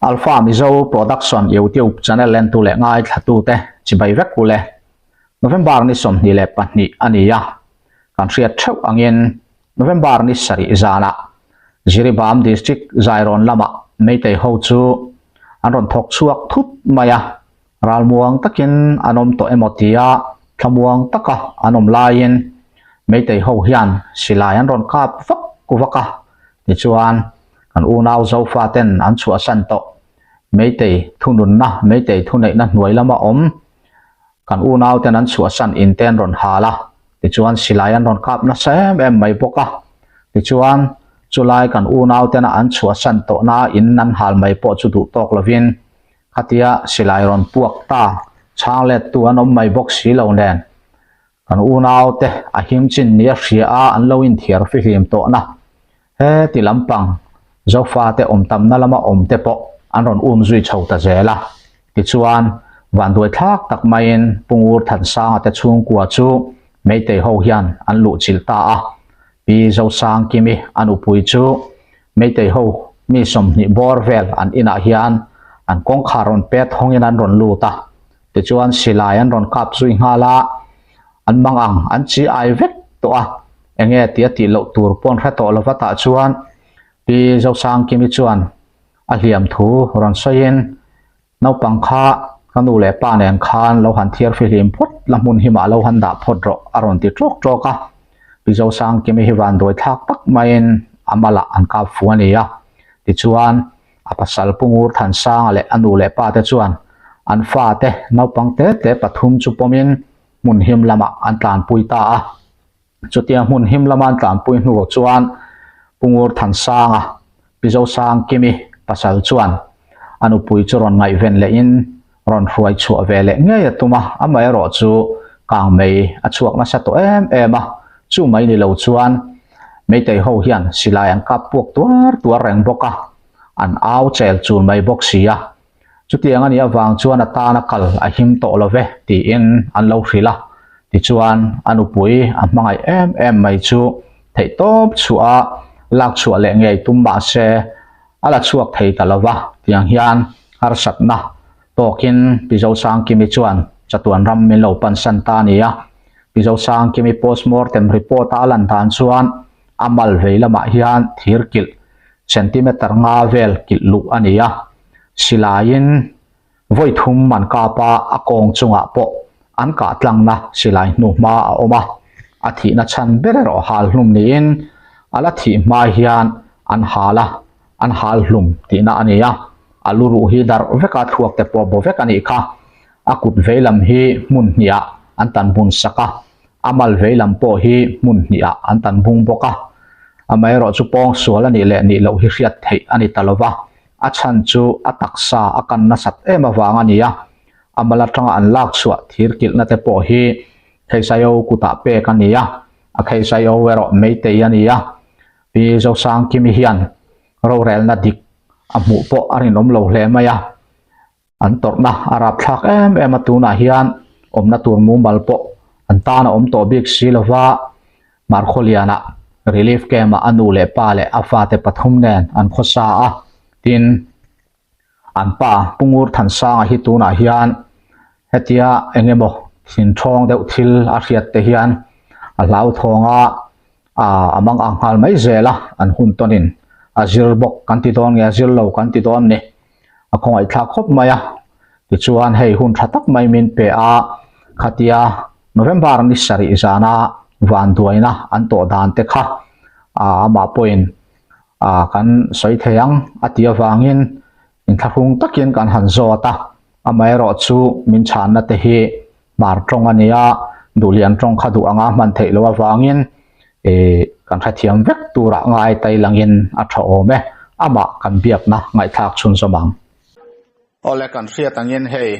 Alpha Mizo Production YouTube channel len tu le ngai thatu te chibai vek kule November ni som ni le pahni ania kan riat thau angin November ni sari zana Jiribam district Zairon lama meitei ho chu anron thok chuak thut maya ralmuang takin anom to emotia thamuang taka anom lain meitei ho hian silai anron kap vak kuwaka ni chuan kan unau zo faten an chua san to meitei thunun na meitei thunei na hnuai lama om kan unau ten an chua san inten ron hala ti chuan silai an ron kap na sem em mai boka ti chuan chulai kan unau ten an chua san to na in nan hal mai po chu du tok lovin khatia silai ron puak ta changlet tu an om mai bok si lo nen kan unau te a him chin ni a hria a an lo in thiar fi hlim to na he ti lampang zofa te om tam na lama om te po an ron zui chho ta zela ti chuan van duai thak tak main pungur than sang ate chung kwa chu meitei ho hian an lu chil ta a pi zo sang kimi an upui chu meitei ho mi som ni borvel an ina hian an kong kharon pet hongin an ron lu ta ti chuan silai an ron kap zui ngala an mangang an chi ai vek to a enge tia ti lo tur pon kha to lawata chuan pi zo sang kimi chuan a hliam thu ron soin no pangkha kanu le pa nen khan lo han thiar fi hlim phot lamun hima lo han da phot ro aron ti trok troka pi zo sang kimi hi van doi thak tak main amala an ka fuania ti chuan apasal pungur than sang le anu le pa te chuan an fa te no pangte te pathum chu pomin mun him lama an tlan puita a chutia mun him lama an tlan pui hnu chuan pungur than sanga pizo sang kimi pasal chuan anu pui chu ron ngai ven le in ron huai chu ve le nge ya tuma amai ro chu kang mei a chuak na sa to em a chu mai ni lo chuan meitei ho hian silai an kap puak tuar reng boka an au chel chul mai bok sia chutiang ani awang chuan ata na kal a him to lo ve ti in an lo hrila ti chuan anu pui a mangai em mai chu thei top chu a lak chu le ngei tumba se ala chuak thei talawa tiang hian har sat na tokin pizo sang kimi chuan chatuan ram min lo pan san ta nia pizo sang kimi postmortem report alan dan chuan amal veilama hian thirkil centimeter nga vel kil lu ania silain voi thum man ka pa akong chunga po an ka tlang na silai nu ma a oma athi na chan berero hal hlum ni in ala thi ma hian an hal hlum ti na ania aluru hi dar veka thuak te po bo vek ani kha akut veilam hi mun nia an tan bun saka amal veilam po hi mun nia an tan bung boka amai ro chu pong sual ani le ni lo hi riat thei ani talova a chan chu ataksa akan na sat ema wang ania amala tanga an lak chua thirkil na te po hi theisayo kuta pe kania a theisayo wero meitei ania pi zo sang kimi hian ro rel na dik amu po arin om lo hle maya an torna arap thak em atuna hian omna tur mu mal po antana om to big silova markholiana relief kema anu le pa le afa te pathum nen an khosa a tin an pa pungur than sang hi tuna hian hetia engemo thin thong deuh thil a hriat te hian a lau thonga amang anghal mai zela an hun tonin azir bok kantidon nge azir lo kantidon ni akong ai thak khop maya ti chuan hei hun thatak mai min pe a khatia November ni sari zana van duaina an to dan te kha ama point kan soi theyang atia wangin in thahung takin kan han zota amai ro chu min chan na te hi mar tong ania dulian tong khadu anga man thei lo wangin kan khathiam vek tura ngai tai langin a tho me ama kan biak na ngai thak chun somang ole kan ria tangin hei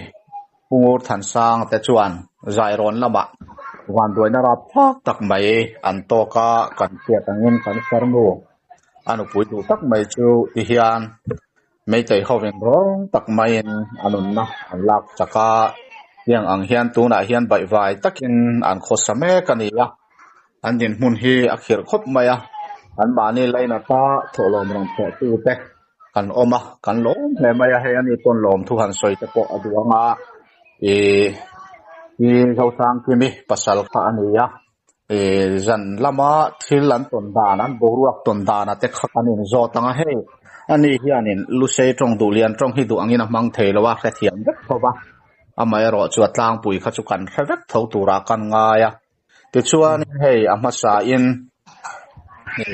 pungur than sang te chuan Zairon lama wan doi na rap thak tak mai an to ka kan ria tangin kan sarmu anu pui tu tak mai chu ti hian meitei hoveng rong tak mai anun na an lak chaka yang ang hian tu na hian bai vai takin an khosame kania an din mun hi akhir khop maya an mani laina ta tholom rong phe tu te kan oma kan lom le maya he ani ton lom thu han soi te po aduanga e e zo sang kimi pasal kha ania e zan lama thil an ton dan an boruak ton dan ate kha anin zo tanga he ani hianin lu sei tong du lian tong hi du angin a mang theilowa kha thiam vek khowa amai ro chu atlang pui kha chu kan thravek tho tura kan nga ya ti chuan hei amasa in e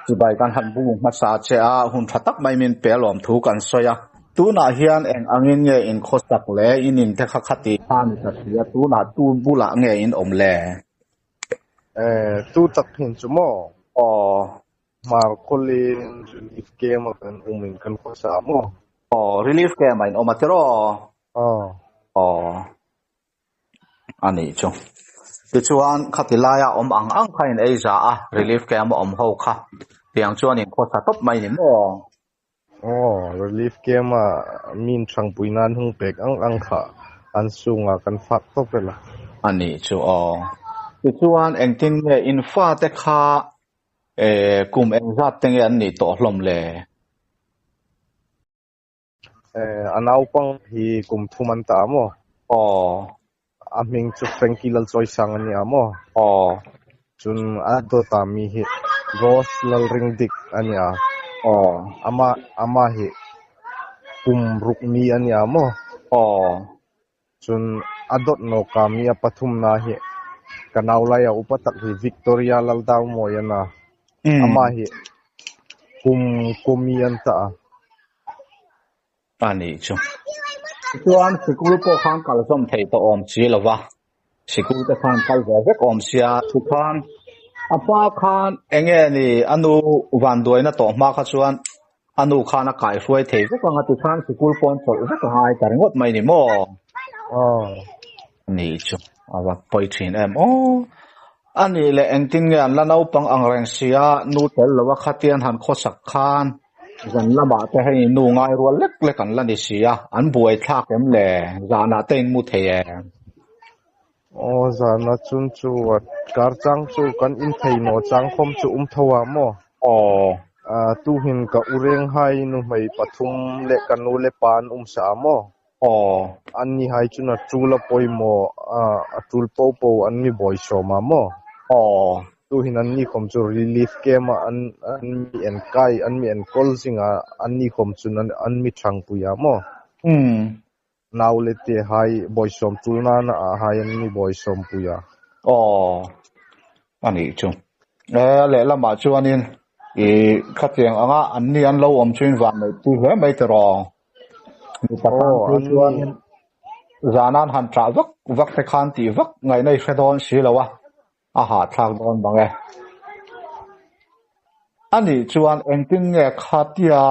chubai kan han bu masa che a hun thatak mai min pelom thu kan soya tuna hian eng angin nge in khosak le in te kha khati khan ta sia tuna tu bula nge in om le tu tak hin chu mo o mar kolin if game kan umin kan ko sa mo o relief ke mai o matero o ani chu ti chuan khatilaya om ang khain ei za a relief ke am om ho kha tiang chuan in khosa top mai ni mo relief game min thang puinan hung pek ang kha an sunga kan fak to pela ani chu o ti chuan engtin nge in fa te kha kum engzat tenge an ni to hlom le anau pang hi kum thuman ta mo aming chu Frankie lal choi sang ani amo chun ado ta mi hi Rose lal ring dik ani a ama hi kum rukni ani amo chun adot no ka mi a pathum na hi kanau la ya upatak hi Victoria lal daw mo yana ama hi kum yan ta ani chu chuan sikul ko khang kal som thei to om chi lova sikul te khan kal ve vek om sia thu khan apa khan enge ni anu van doina to ma kha chuan anu khana kai fuai thei vek anga ti khan sikul pon chol vek hai taringot mai ni mo ni chu awa poi thin em ani le engting nge an lanau pang ang reng sia nu tel lova khatian han khosak khan zan lama te hei nu ngai rual lek lek an lani sia an buai thak em le zana ten mu thei zana chun chu kar chang chu kan in thei no chang khom chu thowa mo tu hin ka ureng hai nu mai pathum le kanu le pan sa mo anni hai chu na chula poimo atul po anni boy show ma mo tu hin anni khom chu relief game an mi en kai an mi en kol singa anni khom chu an mi thang puya mo now le te hai boy som tulna na hai anni boy som puya ani chu le lama chu anin khatiang anga anni an lo om chuin van mai tu he mai te ro ni patang chu anin zanan han tra vak te khan ti vak ngai nei fedon si lawa aha thak don bange ani chuan engtin nge khatia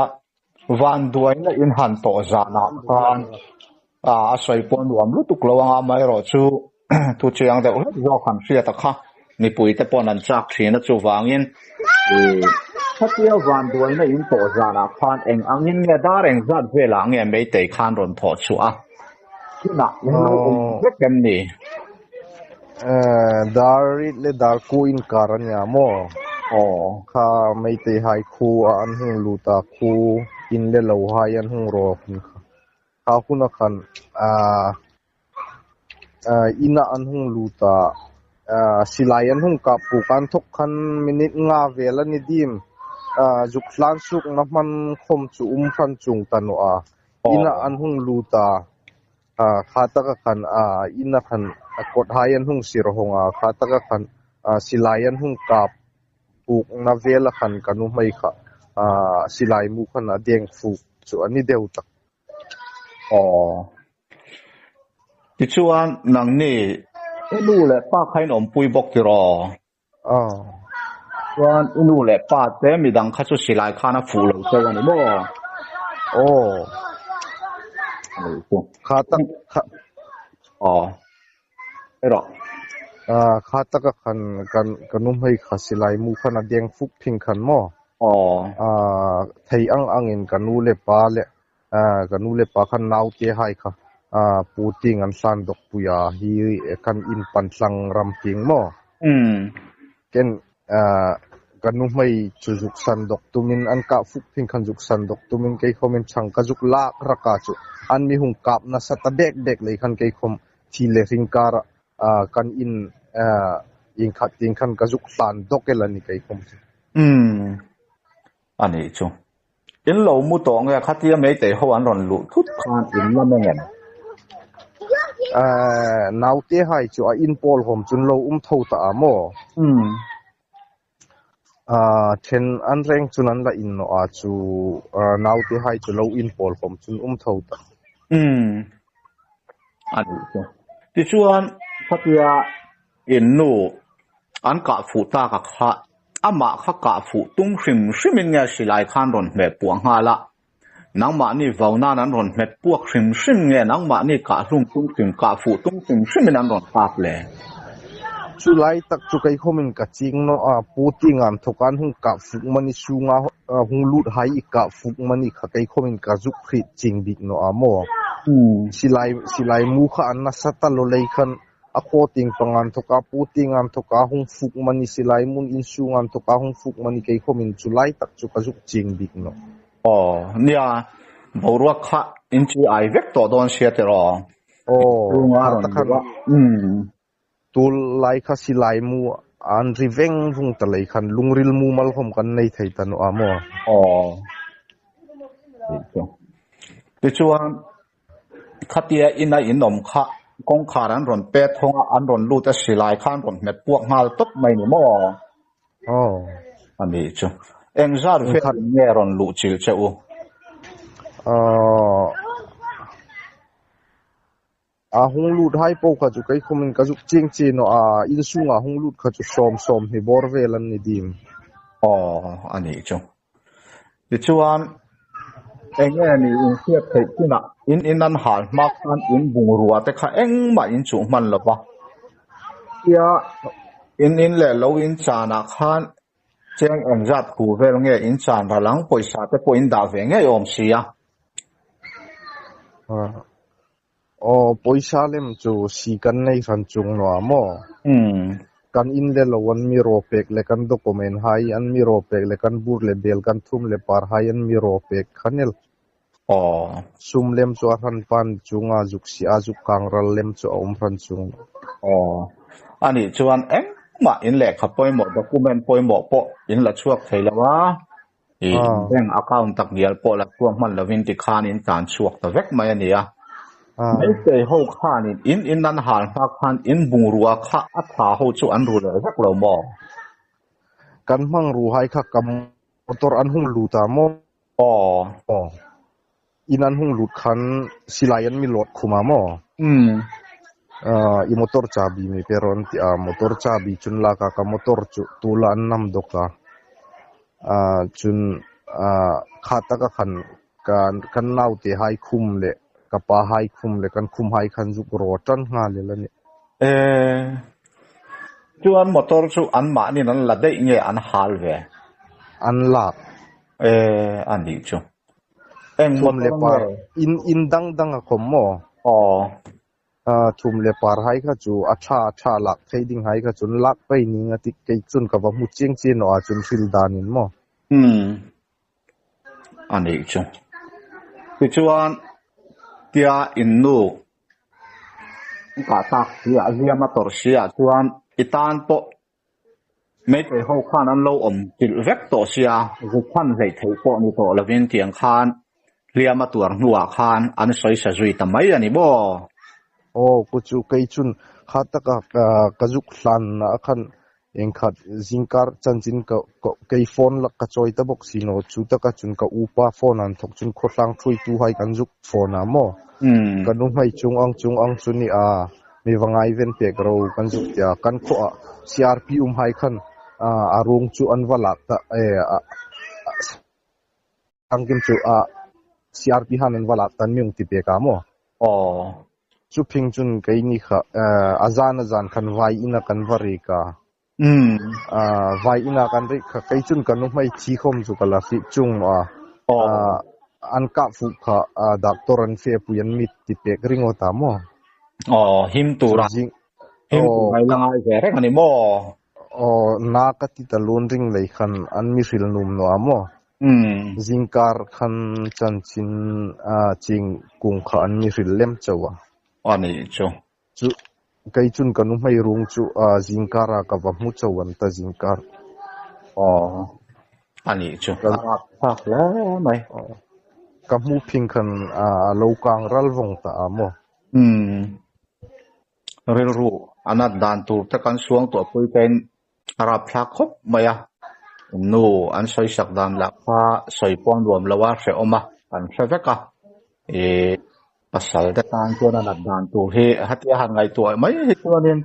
van duaina in han to zana khan a soi pon nuam lutuk lawanga mai ro chu tu chiang de zo khan sia ta kha ni pui te pon an chak thina chu wangin khatia van duaina in to zana khan eng angin nge dar eng zat vela nge mei te khan ron tho chu a na no vekem ni darit le dar ku in karanya mo kha mai te hai khu an hung luta khu in le lo hai an hung ro kha khuna khan ina an hung luta silai an hung ka pu kan thok khan minute nga vela ni dim juk hlan suk na man khom chu khan chung tanu ina an hung luta khataka khan ina khan kot hayan hung sir honga khataka khan silayan hung kap puk na vela khan kanu mai kha silai mu khan adeng fu chu ani deu tak ti chuan nang ni inu le pa khain om pui bok ti ro chuan inu le pa te midang kha chu silai khana fu lo che ani mo khatak ero khataka khan kanu mai kha silai mu khan adeng fuk thing khan mo thei angin kanu le pa khan nau te hai kha puting an san dok puya hi kan in pan tlang ram ping mo ken kan nu mai chujuk san dok tumin an ka fuk thing khan juk san dok tumin ke khomen chang ka juk lak raka chu an mi hung kap na sata dek dek le khan ke khom thi le ring kara kan in khat ting khan ka juk san dok elani ke khom ani chu in lo mu to nge khatia me te ho an ron lu thut khan in la me ngen nau te hai chu a in pol hom chun lo tho ta amo then an reng chun an la in no a chu nau te hai chu lo in pol hom chun tho ta ani chu ti chuan khatia in nu an ka fu ta ka kha ama kha ka fu tung hrimin nge silai khan ron me puang ha la nangma ni vauna nan ron met puak hrim nge nangma ni ka tung ka fu tung hrimin an ron kap le chu lai tak chu kai khomin ka ching no a puti ngam thokan hung ka fu mani sunga hung lut hai ka fu mani kha kai khomin ka juk khri ching dik no amo silai mu kha an na sata lo lei khan a ko ting pangan thoka puti ngam thoka hung fu mani silai mun in sungam thoka hung fu mani kai khomin chu lai tak chu ka juk ching dik no nia borwa kha in chi ai vek to don sia te ro ta khan tul lai kha silai mu an riveng vung ta lei khan lungril mu mal khom kan nei thei ta no amo ti chuan khatia ina inom kha kong kharan ron pe thonga an ron lu ta silai khan ron met puak ngal top mai ni mo ani chu engzar fe nge ron lu chil cheu hung lut hai po kha chu kai khomin ka juk ching chi no in sunga hung lut kha chu som hi bor velan ni dim ani chu ti chuan enge ni in siat thei kina in an hal mak an in bungrua te kha eng ma in chu man lo ba ya in le lo in chana khan cheng engzat ku vel nge in chan ralang poisa te po in da ve nge om sia poisa lem chu si kan nei ran chung no amo kan in le lo wan mi ro pek le kan document hai an mi ro pek le kan bur le bel kan thum le par hai an mi ro pek khanel sum lem chu ran pan chunga juk si a juk kang ral lem chu om ran chung ani chuan eng ma in le kha poi mo document poi mo po in la chuak thei lawa bank account tak dial po la kuang man lovin ti khan in tan chuak ta vek mai ania mai te ho khan in nan hal ha khan in bungrua kha a tha ho chu an ru le vek lo mo kan mang ru hai kha kam motor an hung lu ta mo in an hung lut khan silai an mi lot khuma mo i motor chabi mi peron ti motor chabi chun la ka motor chu tula an nam doka chun khata ka khan kan nau te hai khum le ka pa hai khum le kan khum hai khan juk ro tan nga le lani chuan motor chu an ma ni nan la dei nge an hal ve an la ani chu thum le par in dang a khom mo thum le par hai kha chu acha lak thei ding hai kha chun lak pai ni nga ti ke chun ka ba mu ching chi no a chun fil danin mo ani chu ti chuan tia in nu ka tak tia azia ma tor sia chuan itan po mấy cái hậu khan an lâu til vek to sia zu khan zai thei po ni to lovin tiang khan liama tur nuwa khan an soi sa zui ta mai ani bo ku chu kai chun khata ka juk hlan na khan eng khat zingkar chanchin ka kai phone la ka choi ta box sino chu ta ka chun ka upa phone an thok chun khotlang thui tu hai kan juk phone a mo kan nu mai chung ang chuni mi wangai ven pek ro kan juk ya kan kho crp hai khan arung chu an walak ta angkim chu crp han an walak tan myung ti pe ka mo chu phing chun kai ni kha azan khan vai ina kan vari ka vai ina kan ri kha kai chun kan mai chi khom chu kala fi chung an ka fu kha doctor an fe puyan mit ti pe ringo ta mo him tu ra him tu mai la ai ve rek ani mo nakati talun ring lei khan an mi ril num no amo zingkar khan chanchin ching kung kha an mi ril lem chawa ani chu chu kai chun kanu mai rung chu zingkara ka va mu chawan ta zingkar ani chu tak le mai ka mu phing khan lo kang ral vong ta amo ril ru anat dan tu ta kan suang to pui pen arab thak khop maya nu an soi sak dan la kha soi pon ruam lawa se oma kan seveka pasal ta tan chu na dan tu he hatia han ngai tu mai he chuanin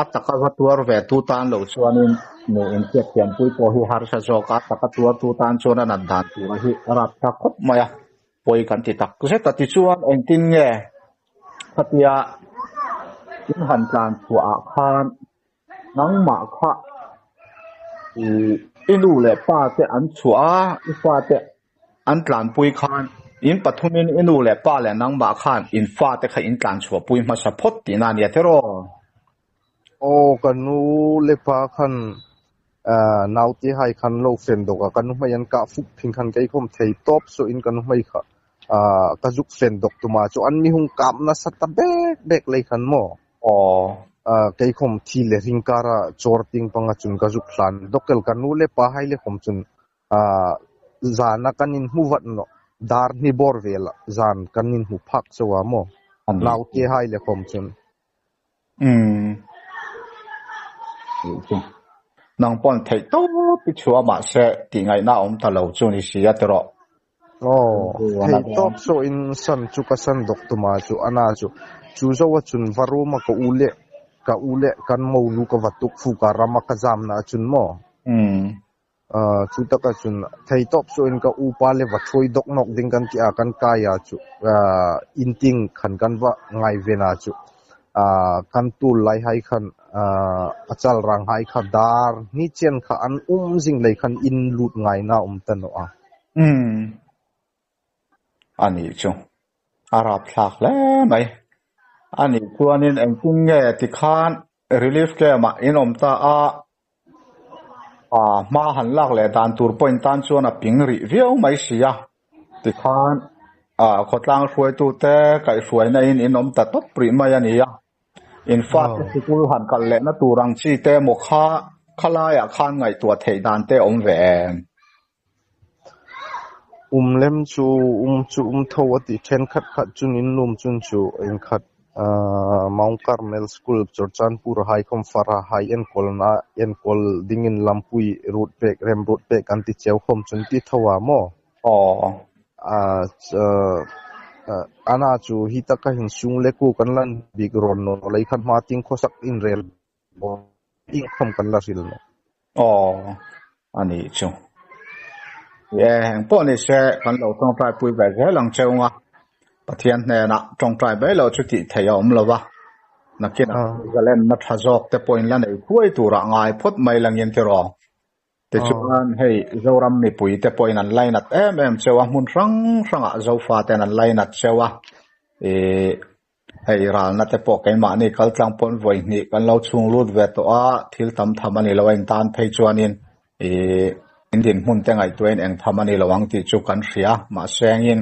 ataka va tuar ve tu tan lo chuanin ne in tiak tiam pui po hi har sa joka taka tuar tu tan chu na dan tu hi arab thak khop maya poi kan ti tak ku se ta ti chuan en tin nge hatia in han tlan chu a khan nang ma kha inu le pa te an chua I fa te an tlan pui khan in pathumin inu le pa le nang ma khan in fa te kha in tlan chua pui ma sa phot ti na ni te ro kanu le pa khan nau ti hai khan lo fen do ka kanu mai an ka fuk phing khan kai khom thei top so in kanu mai kha ka juk fen dok tuma chu an mi hung kam na sat ta bek lei khan mo cái khom thi le ring kara chor ting panga chun ka juk hlan dokel kanu le pa hai le khom chun zana kanin hu wat no dar ni bor vela zan kanin hu phak chawa mo naw ke hai le khom chun nang pon thei to pi chua ma se ti ngai na om ta lo chu ni sia te ro thei top so in san chu ka san dok tuma chu ana chu zo wa chun varu ma ko ule kan mo lu ka watuk fu ka rama ka jam na chun mo chu ta ka chun thei top so in ka upa le wa thoi dok nok ding kan ti a kan ka ya chu inting khan kan wa ngai vena chu kan tu lai hai khan achal rang hai kha dar ni chen kha an jing lei khan in lut ngai na tan no ani chu arab thak le mai ani chuanin engking nge ti khan relief ke ma inom ta ma han lak le dan tur point tan chuan a ping ri viau mai sia ti khan khotlang hruai tu te kai hruai na in inom ta top pri mai ani ya in fact sikul han kal le na turang chi te mo khala ya khan ngai tua thei dan te om ve lem chu tho ati then khat chun in lum chun chu in khat Mount Carmel School Chorchanpur High Khom Fara High en kol dingin lampui road pek rem road pek anti cheu khom chun ti thowa mo ana chu hitaka hin sung le ku kan lan big ron no lai khan ma ting khosak in rel bo ing khom kan la sil no ani chu po ni se kan lo tong trai pui ba ge lang cheu nga pathian ne na tong trai ba lo chu ti thayom lo wa na kin galen na thazok te point la nei khuai tu ra ngai phot mai lang yen ke ro te chuan hei zoram mi pui te point an line at em chewa mun rang a zo fa ten an line at chewa hei ral na te po kai ma ni kal tlang pon voi ni kan lo chung lut ve to a thil tam tham ani lo en tan phei chuanin Indian mun te ngai tuen eng tham ani lawang ti chu kan ria ma sengin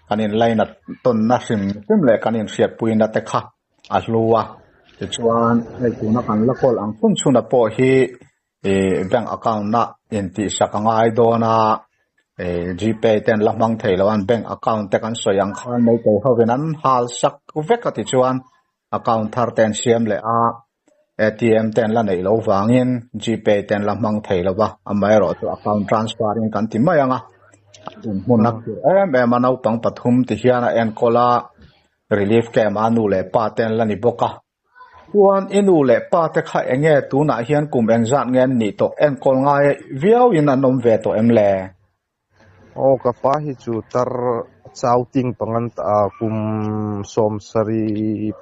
kanin line at ton na sim le kanin riat pui na te kha a hluwa te chuan hei tu na kan la kol ang phun chuna po hi bank account na in ti sakangai do na GPay ten lamang theilawan bank account te kan soyang khan nei te hovenan hal sak veka ti chuan account thar ten siam le ATM ten la nei lo wangin GPay ten lamang theilawa amai ro to account transfer in kan ti mayanga munak manau pang pathum ti hiana en kola relief ke manu le pa ten la ni boka chuan inu le pa te kha enge tu na hian kum engzat ngen ni to en kol ngai viau in anom ve to em le ka pa hi chu tar chauting pangan ta kum som sari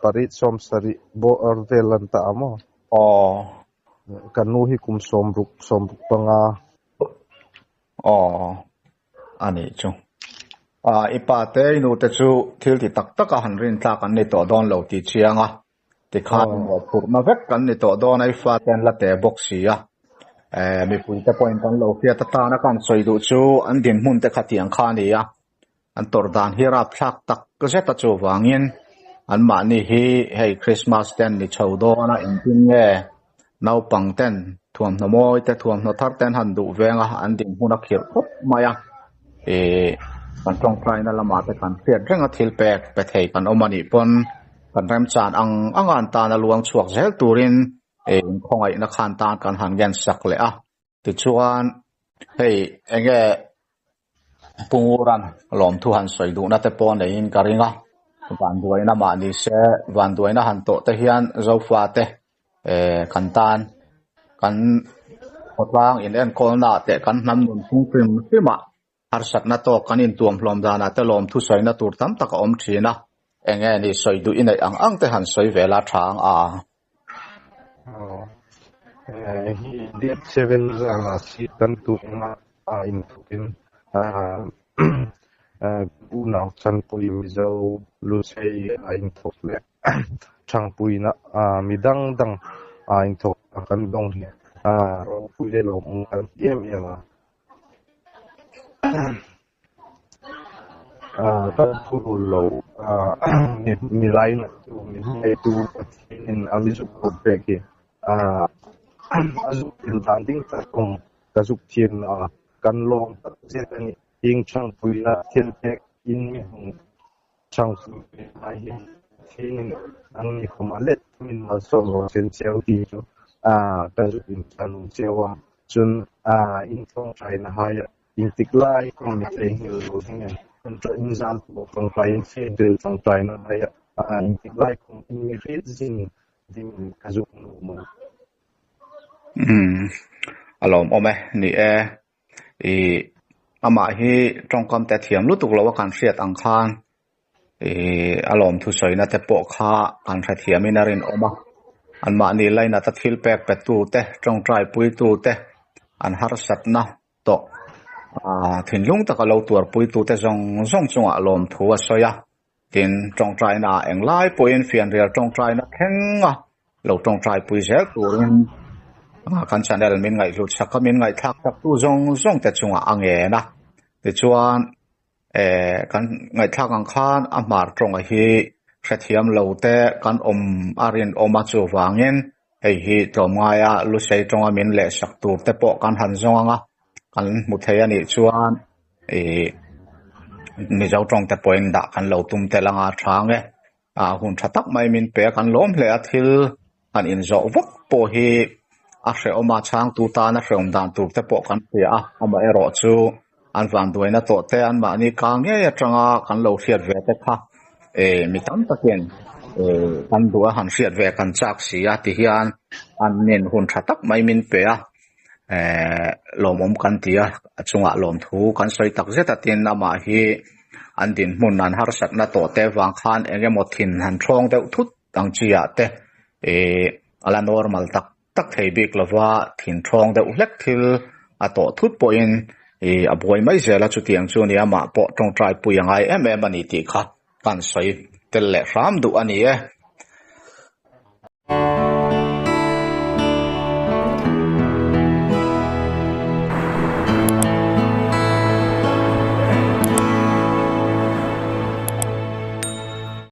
parit som sari bo ordelan ta amo kanu hi kum som ruk panga ani chu ipa te inu te chu thil ti tak tak a han rin tla kan ni to don lo ti chianga ti khan mo phur na vek kan ni to do nai fa ten la te box ya mi pui te point kan lo khia ta na kan soi du chu an din mun te khatiang kha ni ya an tor dan hi rap thak tak ka se ta chu wangin an ma ni hi hei Christmas ten ni chho do na in tin nge nau pang ten thuam na moi te thuam na thar ten han du venga an din huna khir khop maya kan tong trai na lama te kan fiat renga thil pek pe thei kan omani pon kan rem chan angan ta na luang chuak zel turin khongai na khan tan kan han gen sak le a ti chuan hei enge punguran lom thu han soi du na te pon le in karinga van duai na ma ni se van duai na han to te hian zo fa te kan tan kan hotwang in en kol na te kan nam nun phung prim pima har sat na to kanin tuam hlom dana te lom thu soi na tur tam tak om thina enge ni soi du inai ang te han soi vela thang a hi date 7 zanga si kan tu na in tukin unang chan pui mizo lu sei in thok le chang pui na midang dang in thok kan dong hi ro pui le lo kan em ta phu lo mi lai na tu mi hai tu in amisu ko peki azu in danding ta kong kazuk tien kan long ta se ni ing chang pui na tien pek in mi hong chang pui ai hin ang ni khom alet min ma so lo sen cheu ti chu kazuk in tan chewa chun in thong chai na hai in tiklai kong mi teng hi lo thingen for example from client field from China like in reason dim kazuk mo alom ome ni ama hi trong kam te thiam lu tuk lo kan riat ang khan alom thu soi na te po kha kan tha thiam in arin oma an ma ni laina ta thil pek pe tu te trong trai pui tu te an har sat na to thin lung ta ka lo tur pui tu te zong chunga lom thu a soya tin trong trai na eng lai poin fian real trong trai na thenga lo trong trai pui zel turin kan channel min ngai lu chak min ngai thak tak tu zong te chunga ange na ti chuan kan ngai thak ang khan a mar trong a hi khathiam lo te kan arin oma chu wangin hei hi tomaya lu sei trong a min le sak tur te po kan han zong anga kan mu thei ani chuan mi zo trong te point da kan lo tum te langa thange hun thatak mai min pe kan lom hle a thil an in zo vak po hi a hre oma chang tu ta na hreum dan tur te po kan pe ama ero chu an van duaina to te an ma ni ka nge ya tanga kan lo hriat ve te kha mi tam taken kan dua han hriat ve kan chak sia ti hian an nen hun thatak mai min pe lom kan tia chunga lom thu kan soi tak zeta tin ama hi an din mun an har sat na to te wang khan enge mo thin han thong de thut tang chia te ala normal tak thei bik lova thin thong de ulek thil a to thut po in a boy mai zela chu tiang chu ni ama po tong trai pu yangai em ani ti kha kan soi tel le ram du ani